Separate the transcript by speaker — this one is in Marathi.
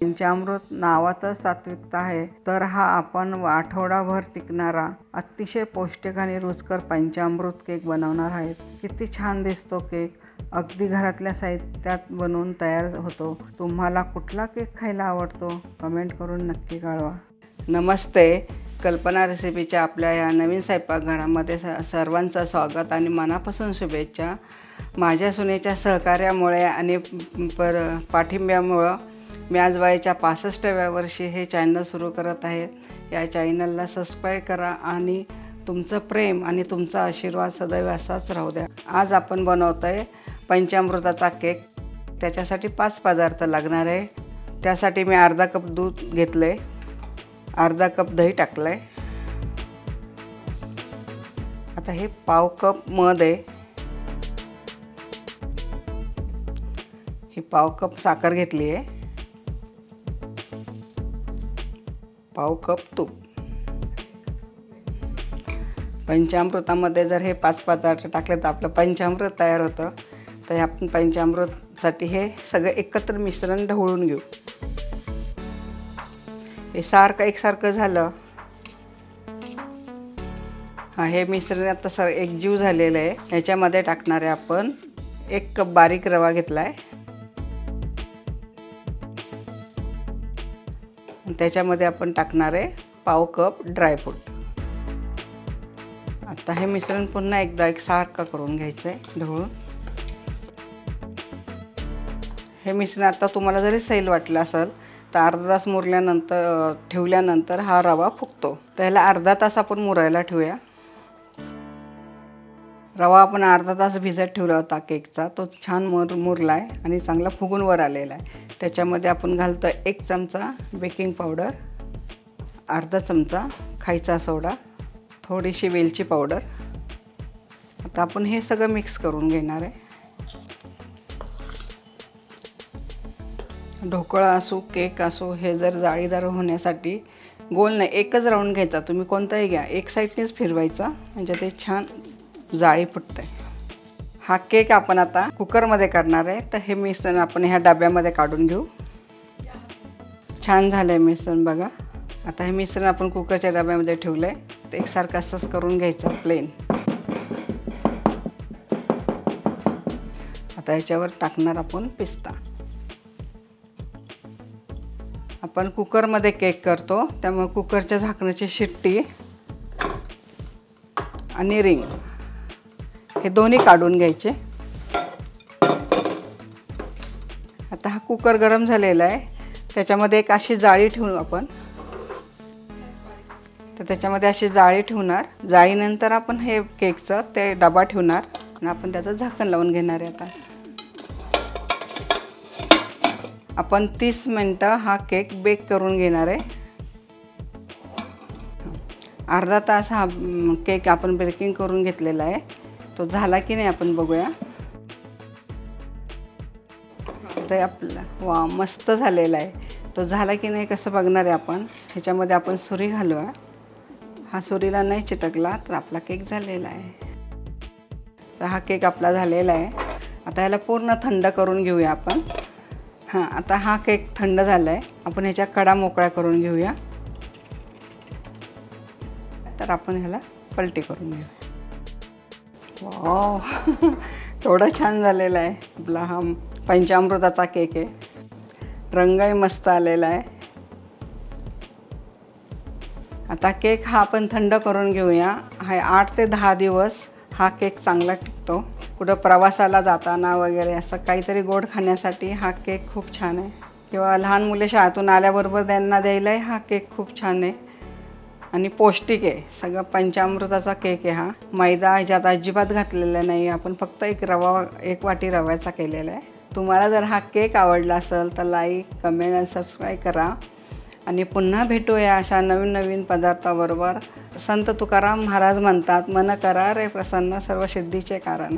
Speaker 1: पंचामृत नावातच सात्विकता आहे, तर हा आपण आठवडाभर टिकणारा अतिशय पौष्टिक आणि रुचकर पंचामृत केक बनवणार आहेत। किती छान दिसतो केक, अगदी घरातल्या साहित्यात बनवून तयार होतो। तुम्हाला कुठला केक खायला आवडतो कमेंट करून नक्की कळवा। नमस्ते, कल्पना रेसिपीच्या आपल्या या नवीन स्वयंपाकघरामध्ये सर्वांचं स्वागत आणि मनापासून शुभेच्छा। माझ्या सुनेच्या सहकार्यामुळे आणि पाठिंब्यामुळे मी आज वयाच्या 65व्या वर्षी हे चॅनल सुरू करत आहे। या चॅनलला सबस्क्राईब करा आणि तुमचं प्रेम आणि तुमचा आशीर्वाद सदैव असाच राहू द्या। आज आपण बनवतोय पंचामृताचा केक। त्याच्यासाठी 5 पदार्थ लागणार आहे। त्यासाठी मी अर्धा कप दूध घेतले, अर्धा कप दही टाकले, आता हे पाव कप मध आहे, ही पाव कप साखर घेतली आहे, पाव कप तूप। पंचामृतामध्ये जर हे 5 पदार्थ टाकले तर आपलं पंचामृत तयार होतं। तर आपण पंचामृतासाठी हे सगळे एकत्र मिश्रण ढवळून घेऊ। हे सारखं एकसारखं झालं। हे मिश्रण आता एकजीव झालेलं आहे। याच्यामध्ये टाकणार आहे आपण 1 कप बारीक रवा घेतलाय, त्याच्यामध्ये आपण टाकणार आहे पाव कप ड्रायफ्रूट। आता हे मिश्रण पुन्हा एकदा एकसारखं करून घ्यायचं आहे ढवळून। हे मिश्रण आता तुम्हाला जरी सैल वाटलं असेल तर अर्धा तास मुरल्यानंतर ठेवल्यानंतर हा रवा फुगतो। त्याला अर्धा तास आपण मुरायला ठेवूया। रवा आपण अर्धा तास भिजत ठेवला होता केकचा, तो छान मुरला आहे आणि चांगला फुगून वर आलेला आहे। त्याच्यामध्ये आपण घालतो 1 चमचा बेकिंग पावडर, अर्धा चमचा खायचा सोडा, थोडीशी वेलची पावडर। आता आपण हे सगळं मिक्स करून घेणार आहे। ढोकळा असो केक असो, हे जर जाळीदार होण्यासाठी गोल नाही, एकच राऊंड घ्यायचा। तुम्ही कोणताही घ्या, एक साईडनेच फिरवायचा म्हणजे ते छान जाळी फुटते। हा केक आपण आता कुकरमध्ये करणार आहे। तर हे मिश्रण आपण ह्या डब्यामध्ये काढून घेऊ। छान झालंय मिश्रण बघा। आता हे मिश्रण आपण कुकरच्या डब्यामध्ये ठेवलंय। ते एकसारखं असंच करून घ्यायचं प्लेन। आता याच्यावर टाकणार आपण पिस्ता। आपण कुकरमध्ये केक करतो त्यामुळे कुकरच्या झाकणाची शिट्टी आणि रिंग हे दोन्ही काढून घ्यायचे। आता हा कुकर गरम झालेला आहे, त्याच्यामध्ये एक अशी जाळी ठेवू आपण। तर त्याच्यामध्ये अशी जाळी ठेवणार, जाळीनंतर आपण हे केकचं ते डबा ठेवणार आणि आपण त्याचं झाकण लावून घेणार आहे। आता आपण 30 मिनिटं हा केक बेक करून घेणार आहे। अर्धा तास हा केक आपण बेकिंग करून घेतलेला आहे। तो झाला की नाही आपण बघूया। तर आपला वा मस्त झालेला आहे। तो झाला की नाही कसं बघणार आहे आपण। ह्याच्यामध्ये आपण सुरी घालूया। हा सुरीला नाही चिटकला तर आपला केक झालेला आहे। तर हा केक आपला झालेला आहे। आता याला पूर्ण थंड करून घेऊया आपण। आता हा केक थंड झाला आहे, आपण ह्याच्या कडा मोकळ्या करून घेऊया। तर आपण ह्याला पलटी करून घेऊया। वाव थोडा छान झालेला आहे आपला हा पंचामृताचा केक आहे। रंगही मस्त आलेला आहे। आता केक हा आपण थंड करून घेऊया। हा 8 ते 10 दिवस हा केक चांगला टिकतो। कुठं प्रवासाला जाताना वगैरे असं काहीतरी गोड खाण्यासाठी हा केक खूप छान आहे, किंवा लहान मुले शाळेतून आल्याबरोबर त्यांना द्यायलाही हा केक खूप छान आहे आणि पौष्टिक आहे। सगळं पंचामृताचा केक आहे हा। मैदा ह्याच्यात अजिबात घातलेला नाही, आपण फक्त एक वाटी रव्याचा केलेला आहे। तुम्हाला जर हा केक आवडला असेल तर लाईक, कमेंट आणि सबस्क्राईब करा आणि पुन्हा भेटूया अशा नवीन नवीन पदार्थाबरोबर। संत तुकाराम महाराज म्हणतात, मन करा रे प्रसन्न सर्व सिद्धीचे कारण।